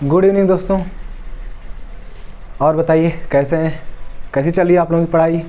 Good evening दोस्तों। और बताइए कैसे हैं, कैसी चल रही है आप लोगों की पढ़ाई।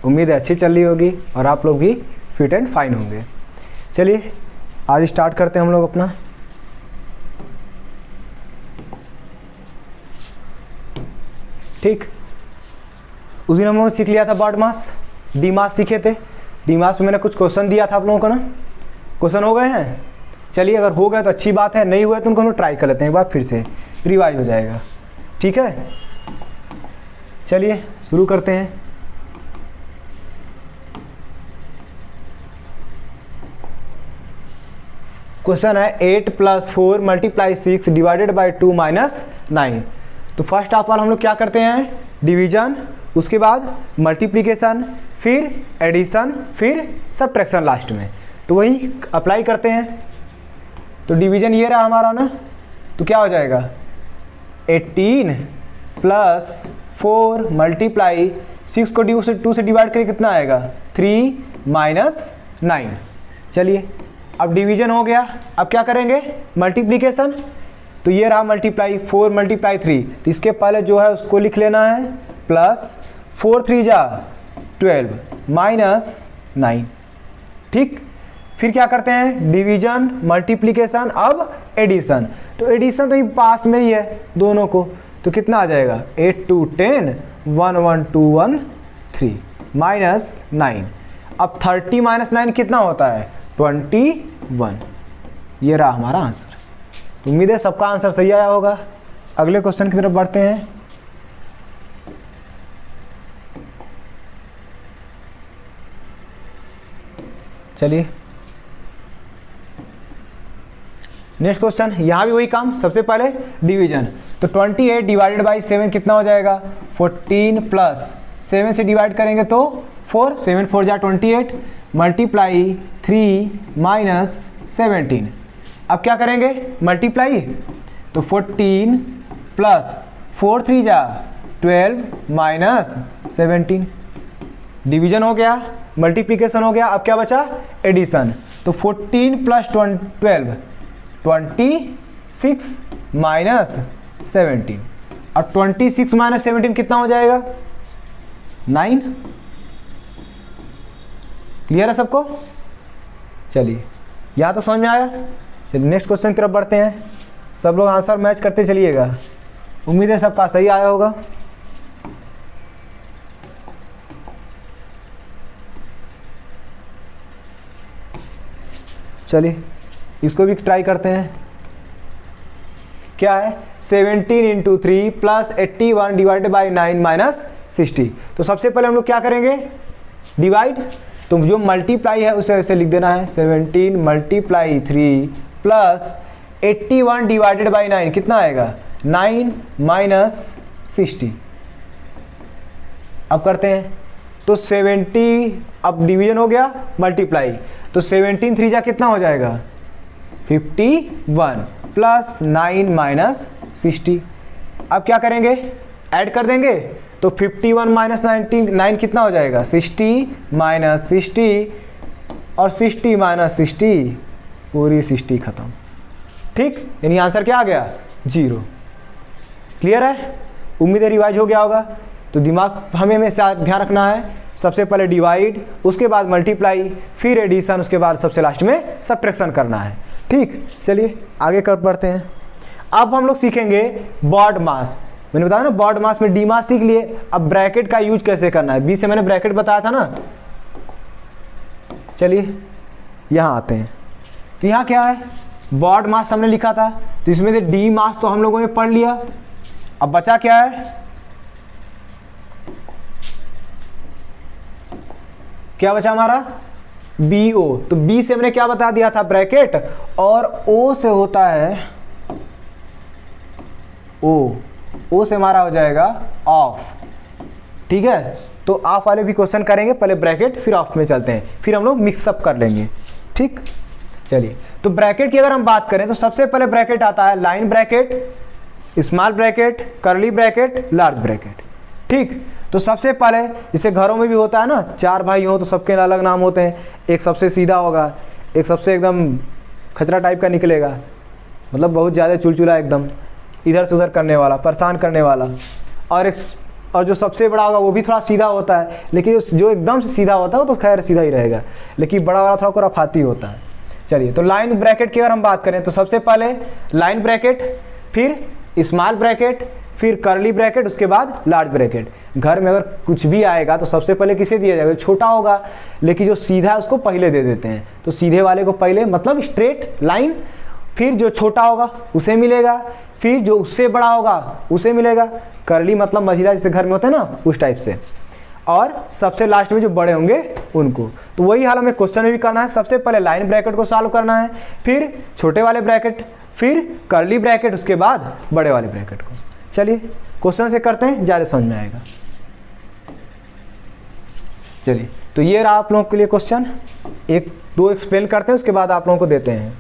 उम्मीद है अच्छी चल रही होगी और आप लोग भी फिट एंड फाइन होंगे। चलिए आज स्टार्ट करते हैं हम लोग अपना। ठीक, उस दिन हम लोगों ने सीख लिया था बॉड मास, डी मास सीखे थे। डी मास में मैंने कुछ क्वेश्चन दिया था आप लोगों को ना, क्वेश्चन हो गए हैं। चलिए अगर हो गए तो अच्छी बात है, नहीं हुआ तो उनको हम लोग ट्राई कर लेते हैं एक बार, फिर से रिवाइज हो जाएगा। ठीक है, चलिए शुरू करते हैं। क्वेश्चन है 8 + 4 × 6 डिवाइडेड बाई 2 - 9। तो फर्स्ट ऑफ ऑल हम लोग क्या करते हैं, डिवीजन, उसके बाद मल्टीप्लिकेशन, फिर एडिशन, फिर सबट्रैक्शन लास्ट में। तो वही अप्लाई करते हैं। तो डिवीजन ये रहा हमारा ना, तो क्या हो जाएगा 18 + 4 × 6 को 2 से डिवाइड करके कितना आएगा 3 - 9। चलिए अब डिवीजन हो गया, अब क्या करेंगे मल्टीप्लिकेशन। तो ये रहा मल्टीप्लाई 4 × 3, तो इसके पहले जो है उसको लिख लेना है प्लस 4 × 3 = 12 - 9। ठीक, फिर क्या करते हैं डिवीजन, मल्टीप्लिकेशन, अब एडिशन। तो एडिशन तो ये पास में ही है दोनों को, तो कितना आ जाएगा 8 × 2 = 10 1 1 2 1 3 -9। अब 30 - 9 कितना होता है 21। ये रहा हमारा आंसर। तो उम्मीद है सबका आंसर सही आया होगा। अगले क्वेश्चन की तरफ बढ़ते हैं। चलिए नेक्स्ट क्वेश्चन, यहाँ भी वही काम। सबसे पहले डिवीजन, तो 28 डिवाइडेड बाई 7 कितना हो जाएगा 14 + 7 से डिवाइड करेंगे तो 4 7 4 = 28 मल्टीप्लाई 3 - 17। अब क्या करेंगे मल्टीप्लाई, तो 14 + 4 × 3 = 12 - 17। डिवीजन हो गया, मल्टीप्लिकेशन हो गया, अब क्या बचा एडिशन। तो 14 + 12 26 - 17। अब 26 - 17 कितना हो जाएगा 9। क्लियर है सबको। चलिए यहाँ तो समझ में आया। चलिए नेक्स्ट क्वेश्चन की तरफ बढ़ते हैं। सब लोग आंसर मैच करते चलिएगा, उम्मीद है सबका सही आया होगा। चलिए इसको भी ट्राई करते हैं। क्या है 17 × 3 + 81 डिवाइडेड बाई 9 - 60। तो सबसे पहले हम लोग क्या करेंगे डिवाइड, तो जो मल्टीप्लाई है उसे ऐसे लिख देना है 17 × 3 + 81 डिवाइडेड बाई 9 कितना आएगा 9 - 60। अब करते हैं, तो 70, अब डिवीजन हो गया मल्टीप्लाई, तो 17 × 3 = कितना हो जाएगा 51 + 9 - 60। अब क्या करेंगे ऐड कर देंगे, तो 51 - 9 कितना हो जाएगा 60 - 60 और 60 - 60 पूरी 60 खत्म। ठीक, यानी आंसर क्या आ गया 0। क्लियर है, उम्मीद है रिवाइज हो गया होगा। तो दिमाग हमें हमेशा ध्यान रखना है, सबसे पहले डिवाइड, उसके बाद मल्टीप्लाई, फिर एडिशन, उसके बाद सबसे लास्ट में सबट्रैक्शन करना है। ठीक, चलिए आगे कर बढ़ते हैं। अब हम लोग सीखेंगे बॉड मास। मैंने बताया ना बॉड मास में डी मास सीख लिए, अब ब्रैकेट का यूज कैसे करना है, बी से मैंने ब्रैकेट बताया था ना। चलिए यहाँ आते हैं, तो यहाँ क्या है बॉड मास हमने लिखा था, तो इसमें से डी मास तो हम लोगों ने पढ़ लिया। अब बचा क्या है, क्या बचा हमारा बी ओ। तो बी से हमने क्या बता दिया था ब्रैकेट, और ओ से होता है ओ से हमारा हो जाएगा ऑफ। ठीक है, तो ऑफ वाले भी क्वेश्चन करेंगे, पहले ब्रैकेट फिर ऑफ में चलते हैं, फिर हम लोग मिक्सअप कर लेंगे। ठीक, चलिए तो ब्रैकेट की अगर हम बात करें तो सबसे पहले ब्रैकेट आता है line bracket, small bracket, curly bracket, large bracket. ठीक, तो सबसे पहले जैसे घरों में भी होता है ना, 4 भाई हो तो सबके अलग नाम होते हैं, एक सबसे सीधा होगा, एक सबसे एकदम खचरा टाइप का निकलेगा, मतलब बहुत ज़्यादा चुलचुला एकदम, इधर से उधर करने वाला, परेशान करने वाला। और जो सबसे बड़ा होगा वो भी थोड़ा सीधा होता है, लेकिन जो एकदम से सीधा होता है वो तो खैर सीधा ही रहेगा, लेकिन बड़ा वाला थोड़ा खुराफाती होता है। चलिए, तो लाइन ब्रैकेट की अगर हम बात करें तो सबसे पहले लाइन ब्रैकेट, फिर स्मॉल ब्रैकेट, फिर कर्ली ब्रैकेट, उसके बाद लार्ज ब्रैकेट। घर में अगर कुछ भी आएगा तो सबसे पहले किसे दिया जाएगा? छोटा होगा, लेकिन जो सीधा है उसको पहले दे देते हैं, तो सीधे वाले को पहले, मतलब स्ट्रेट लाइन, फिर जो छोटा होगा उसे मिलेगा, फिर जो उससे बड़ा होगा उसे मिलेगा। कर्ली मतलब मझिला जैसे घर में होता है ना, उस टाइप से, और सबसे लास्ट में जो बड़े होंगे उनको। तो वही हाल हमें क्वेश्चन में भी करना है। सबसे पहले लाइन ब्रैकेट को सॉल्व करना है, फिर छोटे वाले ब्रैकेट, फिर कर्ली ब्रैकेट, उसके बाद बड़े वाले ब्रैकेट को। चलिए क्वेश्चन से करते हैं, ज़्यादा समझ में आएगा। चलिए, तो ये रहा आप लोगों के लिए क्वेश्चन। एक दो एक्सप्लेन करते हैं, उसके बाद आप लोगों को देते हैं।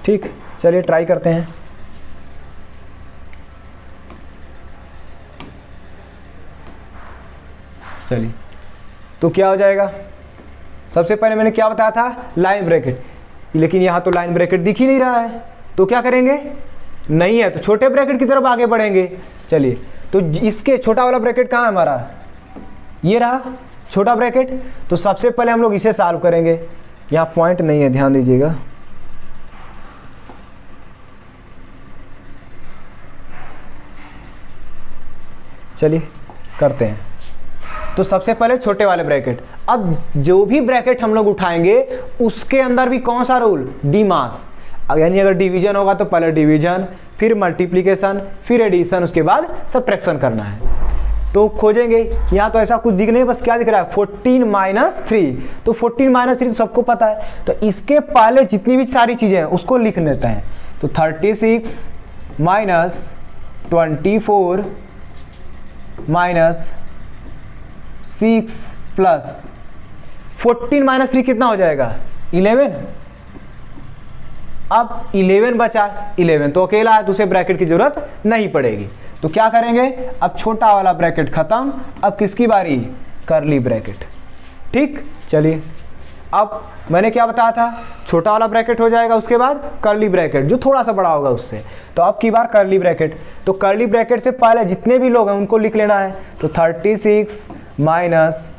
ठीक, चलिए ट्राई करते हैं। चलिए, तो क्या हो जाएगा? सबसे पहले मैंने क्या बताया था? लाइन ब्रैकेट, लेकिन यहाँ तो लाइन ब्रैकेट दिख ही नहीं रहा है, तो क्या करेंगे? नहीं है तो छोटे ब्रैकेट की तरफ आगे बढ़ेंगे। चलिए, तो इसके छोटा वाला ब्रैकेट कहाँ है हमारा? ये रहा छोटा ब्रैकेट। तो सबसे पहले हम लोग इसे सॉल्व करेंगे। यहाँ पॉइंट नहीं है, ध्यान दीजिएगा। चलिए करते हैं। तो सबसे पहले छोटे वाले ब्रैकेट। अब जो भी ब्रैकेट हम लोग उठाएंगे उसके अंदर भी कौन सा रूल? डी मास, यानी अगर डिवीजन होगा तो पहले डिवीजन, फिर मल्टीप्लिकेशन, फिर एडिशन, उसके बाद सब्ट्रैक्शन करना है। तो खोजेंगे, यहाँ तो ऐसा कुछ दिख नहीं, बस क्या दिख रहा है? 14 - 3। तो 14 - 3 तो सबको पता है, तो इसके पहले जितनी भी सारी चीज़ें हैं उसको लिख लेते हैं। तो 36 - 24 -6 प्लस 14 - 3 कितना हो जाएगा? 11। अब 11 बचा, 11 तो अकेला है, दूसरे ब्रैकेट की जरूरत नहीं पड़ेगी। तो क्या करेंगे? अब छोटा वाला ब्रैकेट खत्म, अब किसकी बारी? Curly bracket. ठीक, चलिए, अब मैंने क्या बताया था? छोटा वाला ब्रैकेट हो जाएगा, उसके बाद कर्ली ब्रैकेट जो थोड़ा सा बड़ा होगा उससे। तो अब की बार कर्ली ब्रैकेट। तो कर्ली ब्रैकेट से पहले जितने भी लोग हैं उनको लिख लेना है। तो 36 - 24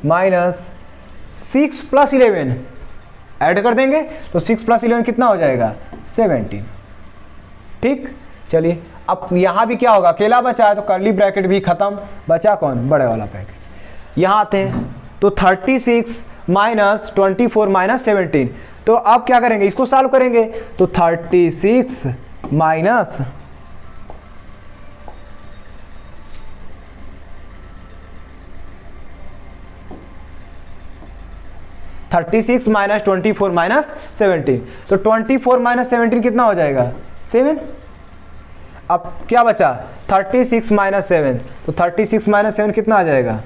-6 प्लस 11 ऐड कर देंगे, तो 6 + 11 कितना हो जाएगा? 17। ठीक, चलिए, अब यहाँ भी क्या होगा? अकेला बचा है तो कर्ली ब्रैकेट भी खत्म, बचा कौन? बड़े वाला ब्रैकेट। यहाँ आते हैं, तो 36 - 24 -17। तो अब क्या करेंगे? इसको सॉल्व करेंगे। तो 36 माइनस 36 - 24 -17। तो 24 - 17 कितना हो जाएगा? 7। अब क्या बचा? 36 - 7। तो 36 - 7 कितना आ जाएगा?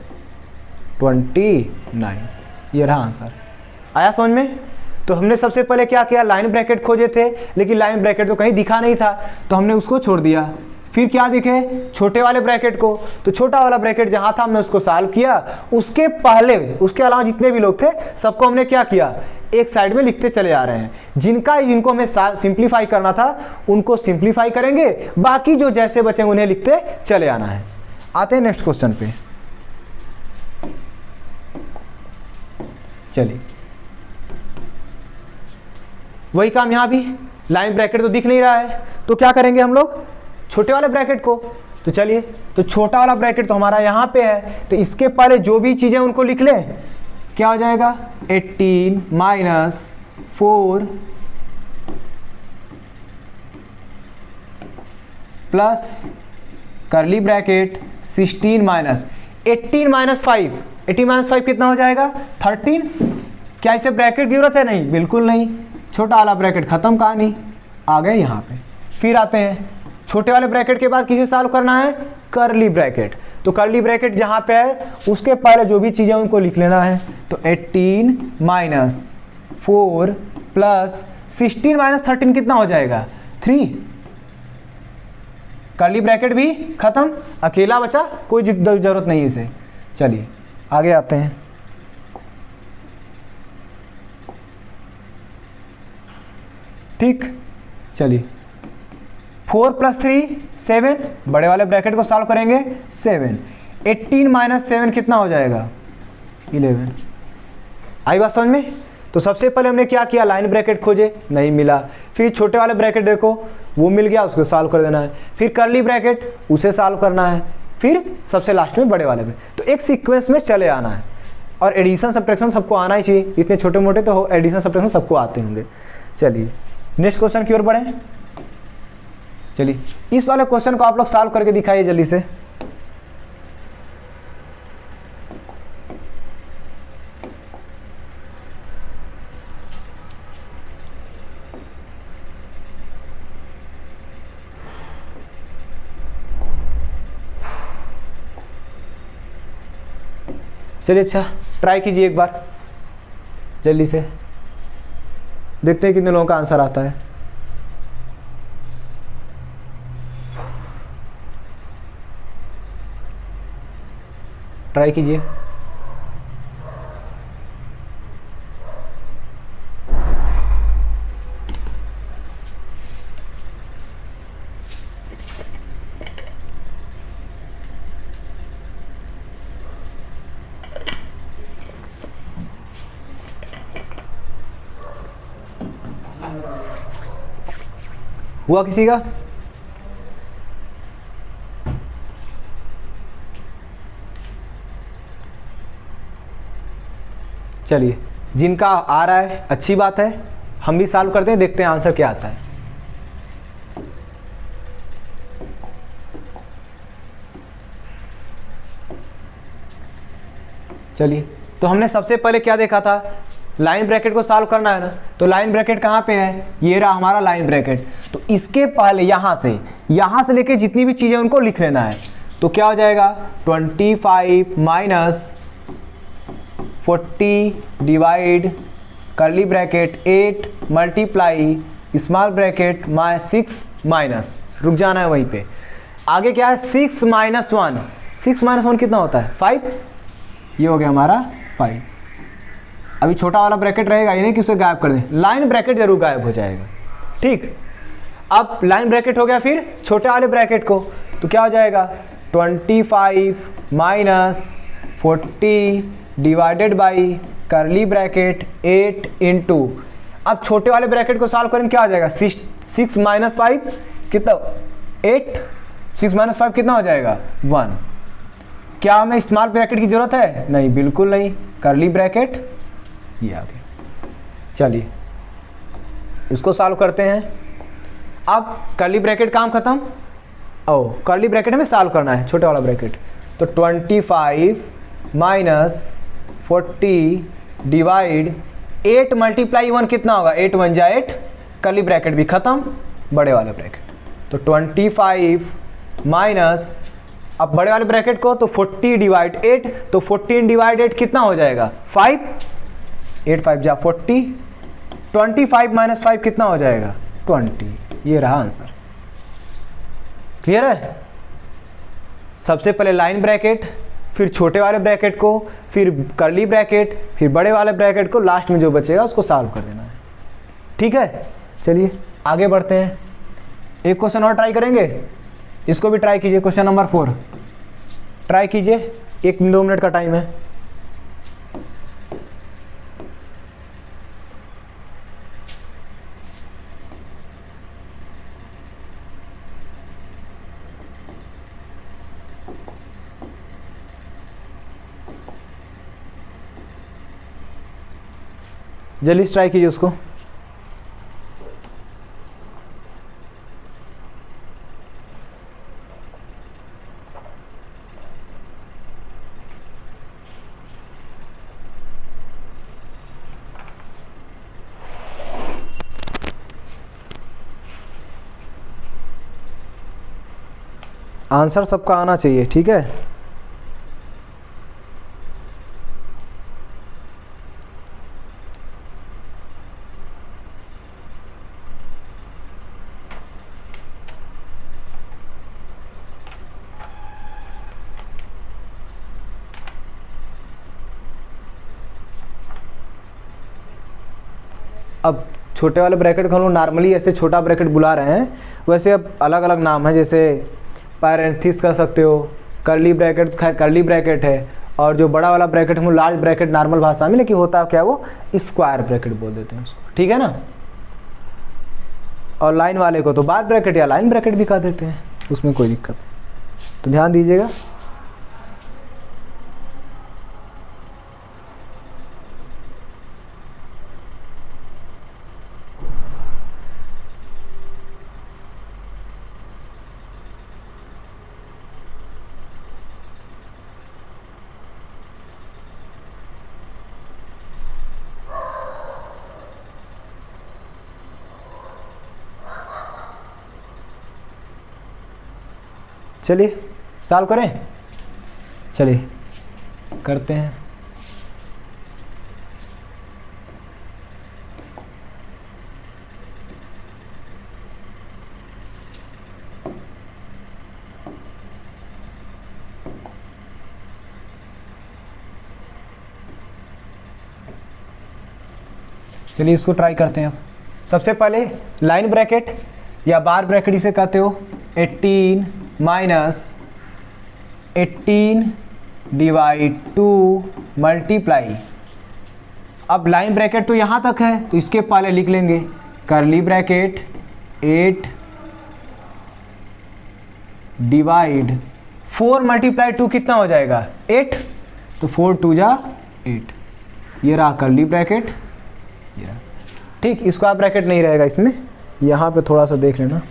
29। ये रहा आंसर। आया समझ में? तो हमने सबसे पहले क्या किया? लाइन ब्रैकेट खोजे थे, लेकिन लाइन ब्रैकेट तो कहीं दिखा नहीं था, तो हमने उसको छोड़ दिया। फिर क्या दिखे? छोटे वाले ब्रैकेट को। तो छोटा वाला ब्रैकेट जहाँ था हमने उसको सॉल्व किया। उसके पहले, उसके अलावा जितने भी लोग थे सबको हमने क्या किया? एक साइड में लिखते चले आ रहे हैं। जिनको हमें सिंप्लीफाई करना था उनको सिंप्लीफाई करेंगे, बाकी जो जैसे बचेंगे उन्हें लिखते चले आना है। आते हैं नेक्स्ट क्वेश्चन पे। चलिए, वही काम यहाँ भी, लाइन ब्रैकेट तो दिख नहीं रहा है, तो क्या करेंगे हम लोग? छोटे वाले ब्रैकेट को। तो चलिए, तो छोटा वाला ब्रैकेट तो हमारा यहाँ पे है, तो इसके पहले जो भी चीज़ें उनको लिख लें। क्या हो जाएगा? 18 - 4 प्लस कर्ली ब्रैकेट 16 - 18 - 5। 18 - 5 कितना हो जाएगा? 13। क्या इसे ब्रैकेट की जरूरत है? नहीं, बिल्कुल नहीं। छोटा वाला ब्रैकेट खत्म, कहानी। आ गए यहाँ पे। फिर आते हैं छोटे वाले ब्रैकेट के बाद किसे सॉल्व करना है? Curly bracket. तो कर्ली ब्रैकेट जहाँ पे है उसके पहले जो भी चीज़ें उनको लिख लेना है। तो 18 - 4 प्लस 16 - 13 कितना हो जाएगा? 3। कर्ली ब्रैकेट भी खत्म, अकेला बचा, कोई जरूरत नहीं इसे। चलिए आगे आते हैं। ठीक, चलिए 4 + 3 7, बड़े वाले ब्रैकेट को सॉल्व करेंगे 7, 18 - 7 कितना हो जाएगा 11। आई बात समझ में। तो सबसे पहले हमने क्या किया, लाइन ब्रैकेट खोजे, नहीं मिला, फिर छोटे वाले ब्रैकेट देखो वो मिल गया, उसको सॉल्व कर देना है, फिर कर्ली ब्रैकेट उसे सॉल्व करना है, फिर सबसे लास्ट में बड़े वाले में। तो एक सीक्वेंस में चले आना है, और एडिशन सब्ट्रैक्शन सबको आना ही चाहिए, इतने छोटे मोटे तो एडिशन सब्ट्रैक्शन सबको आते होंगे। चलिए नेक्स्ट क्वेश्चन की ओर बढ़ें। चलिए इस वाले क्वेश्चन को आप लोग सॉल्व करके दिखाइए जल्दी से। चलिए अच्छा ट्राई कीजिए एक बार जल्दी से, देखते हैं कितने लोगों का आंसर आता है। ट्राई कीजिए। हुआ किसी का? चलिए जिनका आ रहा है अच्छी बात है, हम भी सॉल्व करते हैं, देखते हैं आंसर क्या आता है। चलिए तो हमने सबसे पहले क्या देखा था, लाइन ब्रैकेट को सॉल्व करना है ना, तो लाइन ब्रैकेट कहाँ पे है, ये रहा हमारा लाइन ब्रैकेट। तो इसके पहले यहाँ से लेके जितनी भी चीज़ें उनको लिख लेना है। तो क्या हो जाएगा 25 - 40 divide curly bracket 8 multiply small bracket 6 minus, रुक जाना है वहीं पे। आगे क्या है 6 - 1, 6 - 1 कितना होता है 5, ये हो गया हमारा 5। अभी छोटा वाला ब्रैकेट रहेगा, ये नहीं कि उसे गायब कर दें, लाइन ब्रैकेट जरूर गायब हो जाएगा। ठीक, अब लाइन ब्रैकेट हो गया, फिर छोटे वाले ब्रैकेट को, तो क्या हो जाएगा 25 - 40 divided by curly bracket 8 into, अब छोटे वाले ब्रैकेट को सॉल्व करेंगे क्या हो जाएगा 6 - 5 कितना 8, 6 - 5 कितना हो जाएगा 1। क्या हमें स्मॉल ब्रैकेट की जरूरत है, नहीं बिल्कुल नहीं, कर्ली ब्रैकेट ये आ गया। चलिए इसको सॉल्व करते हैं। अब कर्ली ब्रैकेट काम खत्म, कर्ली ब्रैकेट हमें सॉल्व करना है छोटे वाला ब्रैकेट, तो 25 - 40 डिवाइड 8 मल्टीप्लाई 1 कितना होगा 8 1 जा 8, कर्ली ब्रैकेट भी खत्म, बड़े वाले ब्रैकेट, तो 25 माइनस, अब बड़े वाले ब्रैकेट को तो 40 डिवाइड 8, तो 14 डिवाइड 8 कितना हो जाएगा 5, 8 5 जा 40, 25 - 5 कितना हो जाएगा 20, ये रहा आंसर। क्लियर है। सबसे पहले लाइन ब्रैकेट, फिर छोटे वाले ब्रैकेट को, फिर कर्ली ब्रैकेट, फिर बड़े वाले ब्रैकेट को, लास्ट में जो बचेगा उसको सॉल्व कर देना है। ठीक है, चलिए आगे बढ़ते हैं। एक क्वेश्चन और ट्राई करेंगे, इसको भी ट्राई कीजिए, क्वेश्चन नंबर 4 ट्राई कीजिए, 1-2 मिनट का टाइम है। जल्दी ट्राई कीजिए उसको। आंसर सबका आना चाहिए, ठीक है। अब छोटे वाले ब्रैकेट को हम लोग नॉर्मली ऐसे छोटा ब्रैकेट बुला रहे हैं, वैसे अब अलग अलग नाम है, जैसे पैरेंथेसिस कर सकते हो, कर्ली ब्रैकेट कर्ली ब्रैकेट है, और जो बड़ा वाला ब्रैकेट हम लार्ज ब्रैकेट नॉर्मल भाषा में, लेकिन होता है क्या वो स्क्वायर ब्रैकेट बोल देते हैं उसको, ठीक है ना। और लाइन वाले को तो बार ब्रैकेट या लाइन ब्रैकेट भी कह देते हैं, उसमें कोई दिक्कत नहीं, तो ध्यान दीजिएगा। चलिए सॉल्व करें, चलिए करते हैं। चलिए इसको ट्राई करते हैं। अब सबसे पहले लाइन ब्रैकेट या बार ब्रैकेट इसे कहते हो, 18 माइनस 18 डिवाइड 2 मल्टीप्लाई। अब लाइन ब्रैकेट तो यहाँ तक है, तो इसके पहले लिख लेंगे कर्ली ब्रैकेट 8 डिवाइड 4 मल्टीप्लाई 2 कितना हो जाएगा 8, तो 4 2 जा 8, ये रहा कर्ली ब्रैकेट, ये रहा। ठीक, स्क्वायर ब्रैकेट नहीं रहेगा इसमें, यहाँ पे थोड़ा सा देख लेना।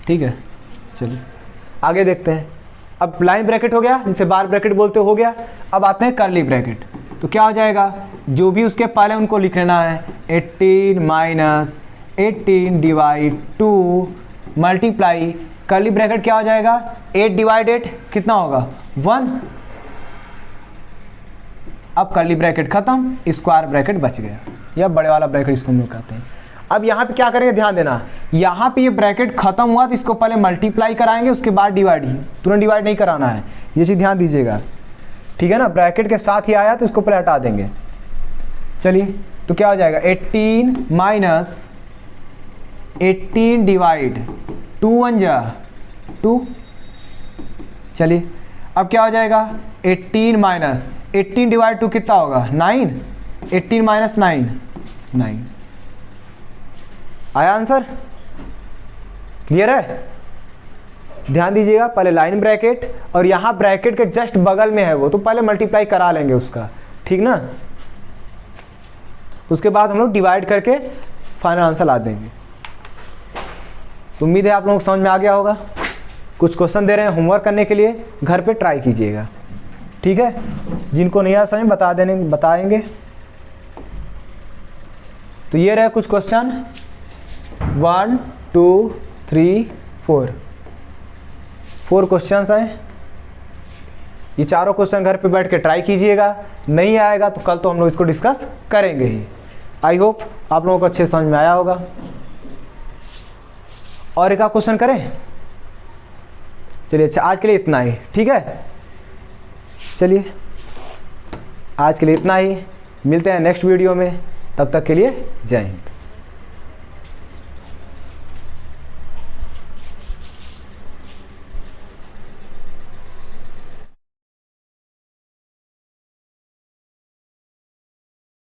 ठीक है, चलिए आगे देखते हैं। अब लाइन ब्रैकेट हो गया, जिसे बार ब्रैकेट बोलते हो गया। अब आते हैं कर्ली ब्रैकेट, तो क्या हो जाएगा, जो भी उसके पहले उनको लिख लेना है, 18 minus 18 divide 2 multiply, curly bracket क्या हो जाएगा 8 डिवाइड 8 कितना होगा 1। अब कर्ली ब्रैकेट खत्म, स्क्वायर ब्रैकेट बच गया, या बड़े वाला ब्रैकेट इसको हम लोग कहते हैं। अब यहाँ पे क्या करेंगे, ध्यान देना, यहाँ पे ये ब्रैकेट खत्म हुआ तो इसको पहले मल्टीप्लाई कराएंगे, उसके बाद डिवाइड, ही तुरंत डिवाइड नहीं कराना है, ये चीज़ ध्यान दीजिएगा, ठीक है ना। ब्रैकेट के साथ ही आया तो इसको पहले हटा देंगे। चलिए तो क्या हो जाएगा 18 माइनस 18 डिवाइड 2 1 जा 2। चलिए अब क्या हो जाएगा 18 माइनस 18 डिवाइड 2 कितना होगा 9, 18 माइनस 9 9। आया आंसर, क्लियर है। ध्यान दीजिएगा, पहले लाइन ब्रैकेट और यहाँ ब्रैकेट के जस्ट बगल में है वो, तो पहले मल्टीप्लाई करा लेंगे उसका, ठीक ना। उसके बाद हम लोग डिवाइड करके फाइनल आंसर ला देंगे। तो उम्मीद है आप लोगों को समझ में आ गया होगा। कुछ क्वेश्चन दे रहे हैं होमवर्क करने के लिए, घर पे ट्राई कीजिएगा, ठीक है। जिनको नहीं आ समझ बताएंगे। तो ये रहे कुछ क्वेश्चन, 1 2 3 4 क्वेश्चंस हैं। ये चारों क्वेश्चन घर पे बैठ के ट्राई कीजिएगा, नहीं आएगा तो कल तो हम लोग इसको डिस्कस करेंगे ही। आई होप आप लोगों को अच्छे समझ में आया होगा। और एक क्वेश्चन करें, चलिए अच्छा आज के लिए इतना ही, ठीक है। चलिए आज के लिए इतना ही, मिलते हैं नेक्स्ट वीडियो में, तब तक के लिए जय हिंद।